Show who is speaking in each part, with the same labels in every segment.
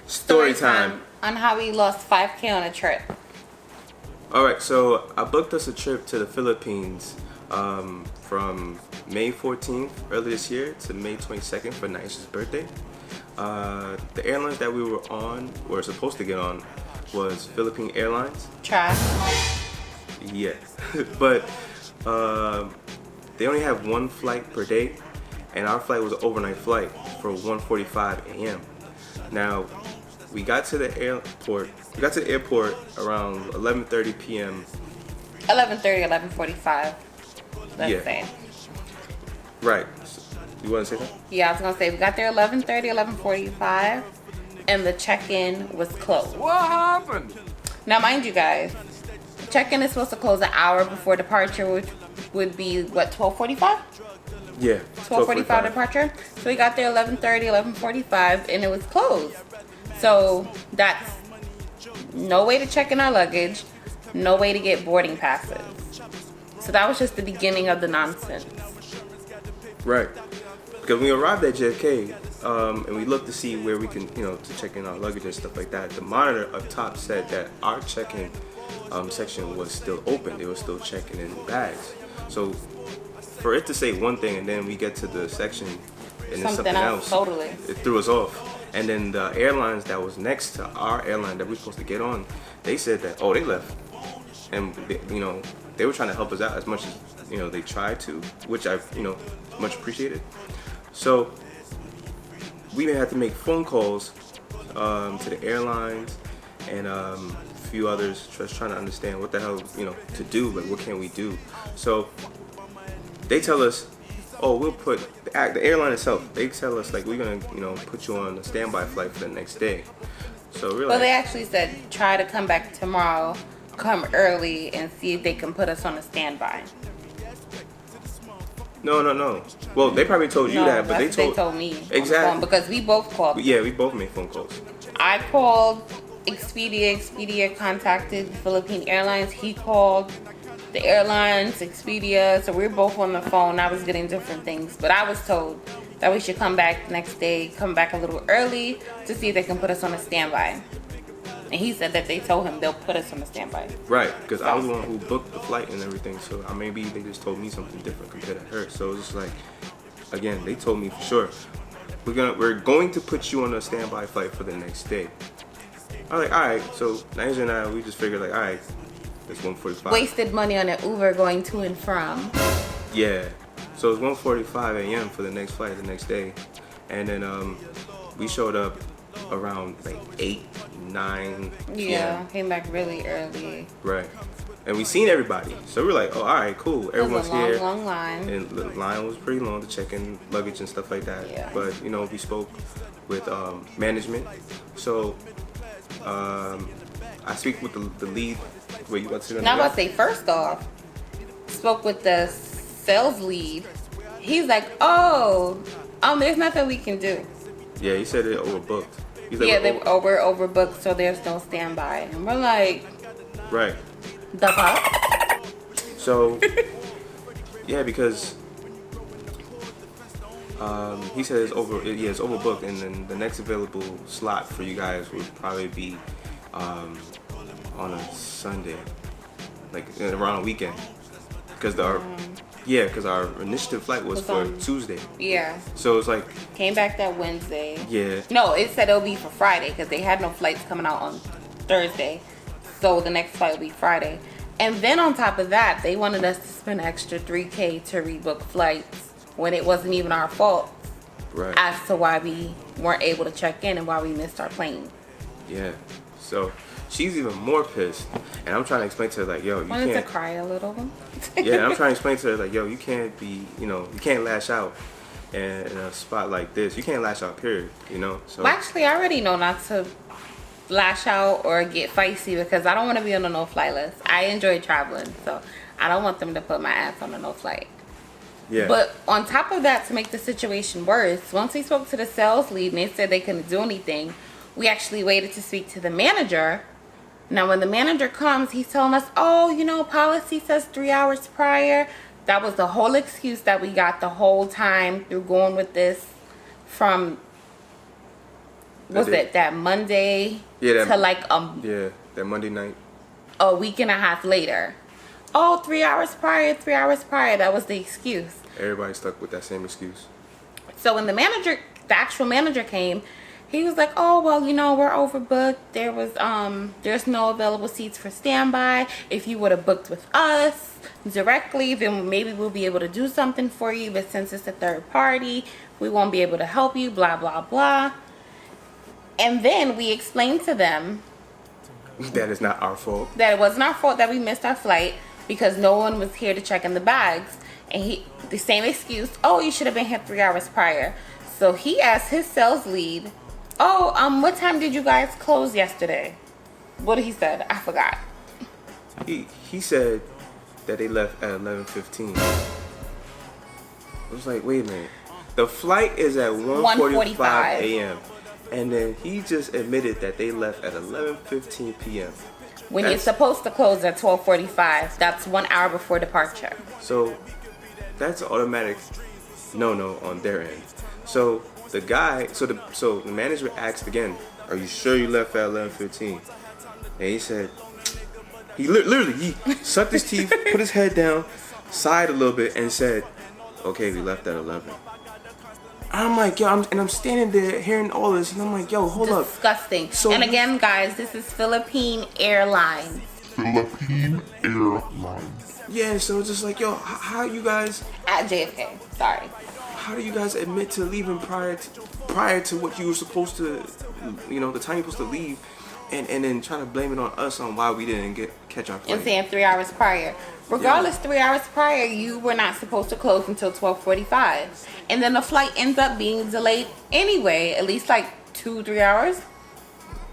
Speaker 1: Story time
Speaker 2: on how we lost 5K on a trip.
Speaker 1: Alright, so I booked us a trip to the Philippines from May 14th earlier this year to May 22nd for Naisha's birthday. The airlines that we were supposed to get on was Philippine Airlines.
Speaker 2: Trash.
Speaker 1: Yeah, but they only have one flight per day, and our flight was an overnight flight for 1:45 a.m. Now, we got to the airport. We got to the airport around 11:30 p.m.
Speaker 2: 11:30, 11:45. Let's say.
Speaker 1: Right. You want to say that?
Speaker 2: Yeah, I was gonna say we got there 11:30, 11:45, and the check-in was closed.
Speaker 1: What happened?
Speaker 2: Now, mind you guys, check-in is supposed to close an hour before departure, which would be what, 12:45?
Speaker 1: Yeah.
Speaker 2: 12:45 departure. So we got there 11:30, 11:45, and it was closed. So that's no way to check in our luggage, no way to get boarding passes. So that was just the beginning of the nonsense.
Speaker 1: Right. Because we arrived at JFK, and we looked to see where we can, to check in our luggage and stuff like that. The monitor up top said that our check-in section was still open. They were still checking in bags. So for it to say one thing and then we get to the section and it's something else,
Speaker 2: totally.
Speaker 1: It threw us off. And then the airlines that was next to our airline that we were supposed to get on, they said that, they left. And, they were trying to help us out as much as, they tried to, which I, much appreciated. So we had to make phone calls to the airlines and a few others, just trying to understand what the hell, to do, like what can we do. So they tell us, we'll put the airline itself. They tell us like we're gonna, put you on a standby flight for the next day. So we're
Speaker 2: they actually said try to come back tomorrow, come early, and see if they can put us on a standby.
Speaker 1: No. Well, they probably told you that, but they told
Speaker 2: me
Speaker 1: exactly
Speaker 2: because we both called.
Speaker 1: Yeah, we both made phone calls.
Speaker 2: I called Expedia. Expedia contacted Philippine Airlines. He called the airlines, Expedia. So we were both on the phone. I was getting different things, but I was told that we should come back the next day, come back a little early to see if they can put us on a standby. And he said that they told him they'll put us on a standby.
Speaker 1: Right, because I was the one who booked the flight and everything, so maybe they just told me something different compared to her. So it's just like, again, they told me for sure, we're going to put you on a standby flight for the next day. I was like, all right. So Naija and I, we just figured like, all right, it's 1:45.
Speaker 2: Wasted money on an Uber going to and from.
Speaker 1: Yeah. So it's 1:45 a.m. for the next flight the next day, and then we showed up around like 8, 9 p.m.
Speaker 2: Yeah, came back really early.
Speaker 1: Right. And we seen everybody. So we're like, all right, cool. Everyone's here.
Speaker 2: It was a long line.
Speaker 1: And the line was pretty long to check in luggage and stuff like that.
Speaker 2: Yeah.
Speaker 1: But, we spoke with management. So I speak with the lead. Wait, you want to say that?
Speaker 2: Now I'm about to say, first off, spoke with the sales lead. He's like, there's nothing we can do.
Speaker 1: Yeah, he said it overbooked. He's like,
Speaker 2: we're overbooked, so there's no standby. And we're like,
Speaker 1: right.
Speaker 2: The fuck?
Speaker 1: So, yeah, because he said it's overbooked, and then the next available slot for you guys would probably be on a Sunday, like around a weekend, because our initiative flight was for Tuesday.
Speaker 2: Yeah.
Speaker 1: So it's like
Speaker 2: came back that Wednesday.
Speaker 1: Yeah.
Speaker 2: No, it said it'll be for Friday because they had no flights coming out on Thursday, so the next flight will be Friday. And then on top of that, they wanted us to spend an extra $3K to rebook flights when it wasn't even our fault.
Speaker 1: Right.
Speaker 2: As to why we weren't able to check in and why we missed our plane.
Speaker 1: Yeah. So she's even more pissed, and I'm trying to explain to her like, yo, you
Speaker 2: wanted
Speaker 1: can't.
Speaker 2: To cry a little.
Speaker 1: Yeah, and I'm trying to explain to her like, yo, you can't be, you can't lash out in a spot like this. You can't lash out, period. So.
Speaker 2: Well, actually, I already know not to lash out or get feisty because I don't want to be on a no-fly list. I enjoy traveling, so I don't want them to put my ass on a no-flight.
Speaker 1: Yeah.
Speaker 2: But on top of that, to make the situation worse, once we spoke to the sales lead and they said they couldn't do anything, we actually waited to speak to the manager. Now, when the manager comes, he's telling us, policy says 3 hours prior. That was the whole excuse that we got the whole time through going with this from Was it that Monday to like
Speaker 1: that Monday night.
Speaker 2: A week and a half later. Oh, 3 hours prior, 3 hours prior. That was the excuse.
Speaker 1: Everybody stuck with that same excuse.
Speaker 2: So when the actual manager came, he was like, "Oh, well, you know, we're overbooked. There's no available seats for standby. If you would have booked with us directly, then maybe we'll be able to do something for you. But since it's a third party, we won't be able to help you, blah, blah, blah." And then we explained to them
Speaker 1: that it's not our fault.
Speaker 2: That it wasn't our fault that we missed our flight because no one was here to check in the bags. And the same excuse, "Oh, you should have been here 3 hours prior." So he asked his sales lead, "Oh, what time did you guys close yesterday?" What he said, I forgot.
Speaker 1: He said that they left at 11:15. I was like, wait a minute. The flight is at 1:45 a.m. And then he just admitted that they left at 11:15 p.m.
Speaker 2: When you're supposed to close at 12:45. That's 1 hour before departure.
Speaker 1: So that's automatic no on their end. So the guy, so the manager asked again, "Are you sure you left at 11:15?" And he said, he literally sucked his teeth, put his head down, sighed a little bit, and said, "Okay, we left at 11." I'm like, yo, I'm standing there hearing all this, and I'm like, yo, hold up.
Speaker 2: Disgusting. So and again, guys, this is Philippine Airlines.
Speaker 3: Philippine Airlines.
Speaker 1: Yeah, so it's just like, yo, how you guys
Speaker 2: at JFK? Sorry.
Speaker 1: How do you guys admit to leaving prior to what you were supposed to, the time you're supposed to leave, and then trying to blame it on us on why we didn't catch our flight?
Speaker 2: And saying 3 hours prior. Regardless, 3 hours prior, you were not supposed to close until 12:45, and then the flight ends up being delayed anyway. At least like 2-3 hours.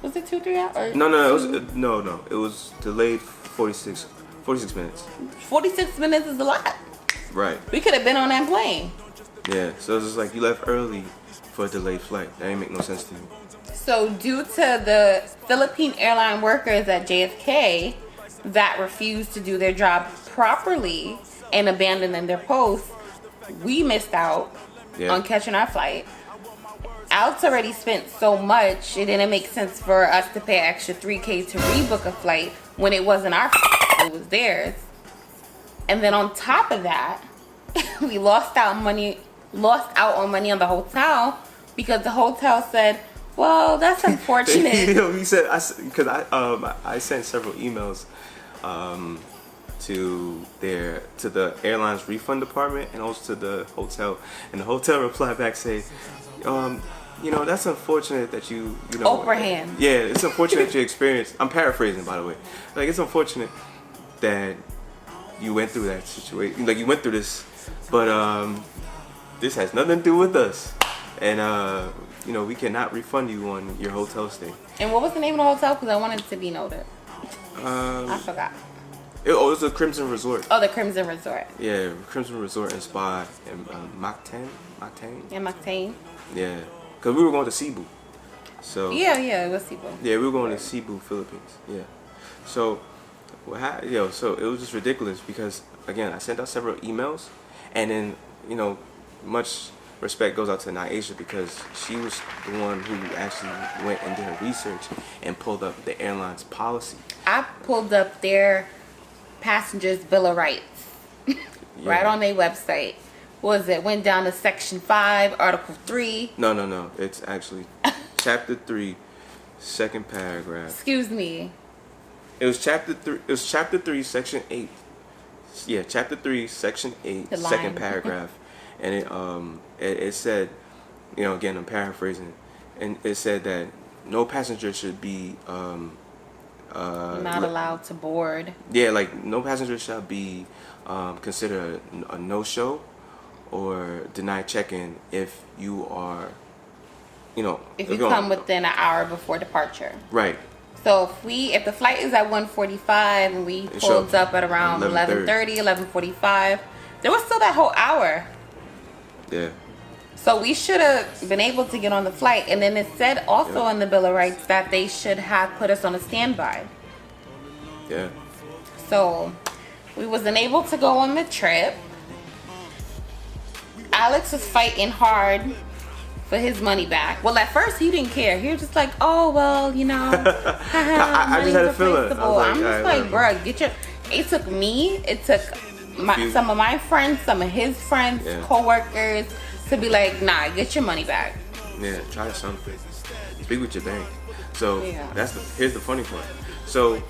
Speaker 2: Was it 2-3 hours?
Speaker 1: No. It was delayed 46 minutes.
Speaker 2: 46 minutes is a lot.
Speaker 1: Right.
Speaker 2: We could have been on that plane.
Speaker 1: Yeah. So it's just like you left early for a delayed flight. That ain't make no sense to me.
Speaker 2: So due to the Philippine airline workers at JFK that refused to do their job properly and abandoning their posts, we missed out on catching our flight. Alex already spent so much, it didn't make sense for us to pay extra $3,000 to rebook a flight when it wasn't our flight, it was theirs. And then on top of that, we lost out on money on the hotel because the hotel said, "Well, that's unfortunate."
Speaker 1: He said, because I sent several emails to the airline's refund department and also to the hotel, and the hotel replied back saying, "That's unfortunate that you
Speaker 2: Oprah hand.
Speaker 1: Yeah, it's unfortunate you experienced. I'm paraphrasing, by the way. Like, it's unfortunate that you went through that situation. Like, you went through this, but this has nothing to do with us, and we cannot refund you on your hotel stay."
Speaker 2: And what was the name of the hotel? Because I wanted it to be noted. I forgot.
Speaker 1: It was the Crimson Resort.
Speaker 2: Oh, the Crimson Resort.
Speaker 1: Yeah, Crimson Resort and Spa in Mactan.
Speaker 2: Yeah, Mactan.
Speaker 1: Yeah, because we were going to Cebu. So
Speaker 2: yeah, it was Cebu.
Speaker 1: Yeah, we were going to Cebu, Philippines. Yeah. So so it was just ridiculous because, again, I sent out several emails, and then much respect goes out to Naisha because she was the one who actually went and did her research and pulled up the airline's policy.
Speaker 2: I pulled up their passengers' bill of rights right on their website. What was it? Went down to Section 5, Article 3.
Speaker 1: No. It's actually Chapter 3, second paragraph.
Speaker 2: Excuse me.
Speaker 1: It was Chapter 3. It was Chapter 3, Section 8. Yeah, Chapter 3, Section 8, second paragraph. And it said, again, I'm paraphrasing, and it said that no passenger should be
Speaker 2: not allowed to board.
Speaker 1: Yeah, like no passenger shall be considered a no-show or denied check-in if you are,
Speaker 2: if you come within an hour before departure.
Speaker 1: Right.
Speaker 2: So if the flight is at 1:45 and we pulled up at around 11:30, 11:45, there was still that whole hour.
Speaker 1: Yeah.
Speaker 2: So we should have been able to get on the flight. And then it said also in the Bill of Rights that they should have put us on a standby.
Speaker 1: Yeah.
Speaker 2: So we wasn't able to go on the trip. Alex was fighting hard for his money back. Well, at first he didn't care. He was just like, oh well, you know,
Speaker 1: I just had a feeling.
Speaker 2: I'm just like, bruh, get your. It took me. It took some of my friends, some of his friends, co-workers to be like, nah, get your money back.
Speaker 1: Yeah, try something. Speak with your bank. So here's the funny part. So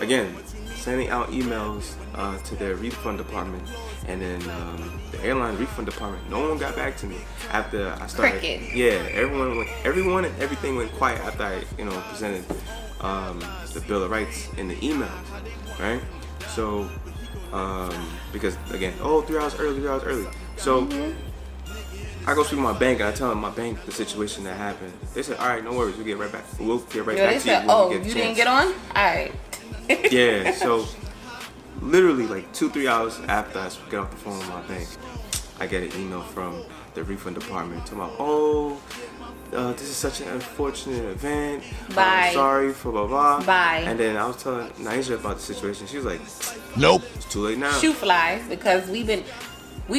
Speaker 1: again, sending out emails to their refund department, and then the airline refund department, no one got back to me after I started.
Speaker 2: Cricket.
Speaker 1: Yeah, everyone and everything went quiet after I presented the Bill of Rights in the emails, right? So because again, 3 hours early. So I go speak to my bank and I tell them my bank the situation that happened. They said, all right, no worries, we'll get right back to you.
Speaker 2: They said, oh, you didn't get on? All right.
Speaker 1: Yeah, so literally like 2-3 hours after I get off the phone with my bank, I get an email from the refund department talking about, this is such an unfortunate event.
Speaker 2: Bye.
Speaker 1: I'm sorry for blah blah.
Speaker 2: Bye.
Speaker 1: And then I was telling Naisha about the situation. She was like,
Speaker 3: Nope.
Speaker 1: It's too late now.
Speaker 2: Shoe flies, because we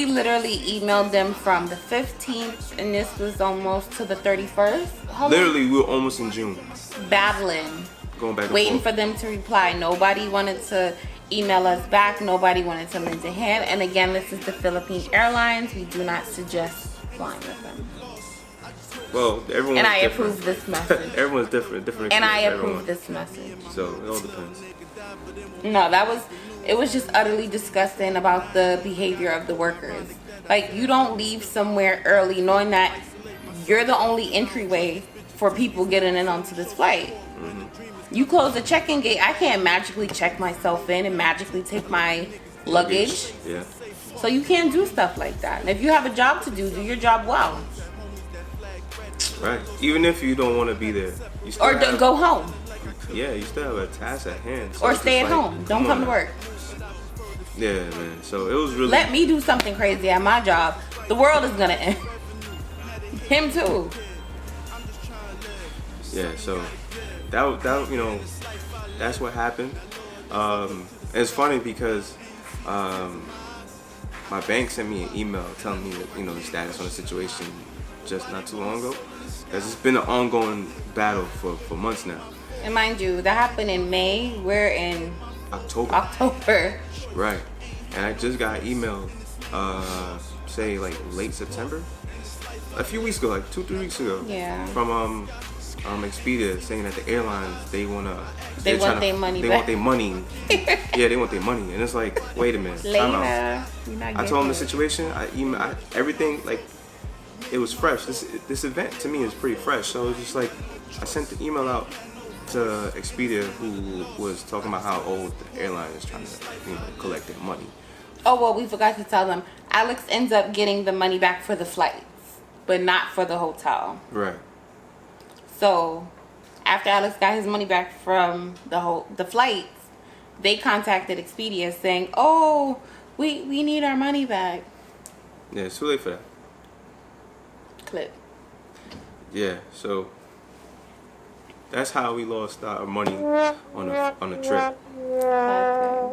Speaker 2: literally emailed them from the 15th, and this was almost to the 31st.
Speaker 1: Literally, we were almost in June.
Speaker 2: Battling.
Speaker 1: Going back and
Speaker 2: waiting
Speaker 1: forth.
Speaker 2: for them to reply. Nobody wanted to email us back. Nobody wanted to lend a hand. And again, this is the Philippine Airlines. We do not suggest flying with them.
Speaker 1: Well, everyone.
Speaker 2: And I approve this message.
Speaker 1: Everyone's different.
Speaker 2: And I
Speaker 1: experience for
Speaker 2: approve
Speaker 1: everyone.
Speaker 2: this message.
Speaker 1: So it all depends.
Speaker 2: No, it was just utterly disgusting about the behavior of the workers. Like, you don't leave somewhere early knowing that you're the only entryway for people getting in onto this flight. Mm-hmm. You close the check-in gate. I can't magically check myself in and magically take my luggage.
Speaker 1: Yeah.
Speaker 2: So you can't do stuff like that. And if you have a job to do your job well.
Speaker 1: Right. Even if you don't want to be there, you still
Speaker 2: Or go home.
Speaker 1: Yeah, you still have a task at hand. So
Speaker 2: Or
Speaker 1: it's
Speaker 2: stay at
Speaker 1: just like,
Speaker 2: home. Don't come to work.
Speaker 1: Yeah, man. So it was really.
Speaker 2: Let me do something crazy at my job. The world is gonna end. Him too.
Speaker 1: Yeah. So that that's what happened. It's funny because my bank sent me an email telling me the status on the situation just not too long ago. It's been an ongoing battle for months now.
Speaker 2: And mind you, that happened in May. We're in
Speaker 1: October. Right. And I just got emailed, say like late September, a few weeks ago, like 2-3 weeks ago.
Speaker 2: Yeah.
Speaker 1: From Expedia saying that the airlines
Speaker 2: they want their money back.
Speaker 1: They want their money. Yeah, they want their money. And it's like, wait a minute. Time out. I told them the situation. Everything, like, it was fresh. This event to me is pretty fresh. So it was just like, I sent the email out to Expedia, who was talking about how old the airline is trying to collect their money.
Speaker 2: Oh, well, we forgot to tell them. Alex ends up getting the money back for the flights, but not for the hotel.
Speaker 1: Right.
Speaker 2: So after Alex got his money back from the flights, they contacted Expedia saying, oh, we need our money back.
Speaker 1: Yeah, it's too late for that.
Speaker 2: Clip.
Speaker 1: Yeah, so that's how we lost our money on a trip.
Speaker 2: Okay.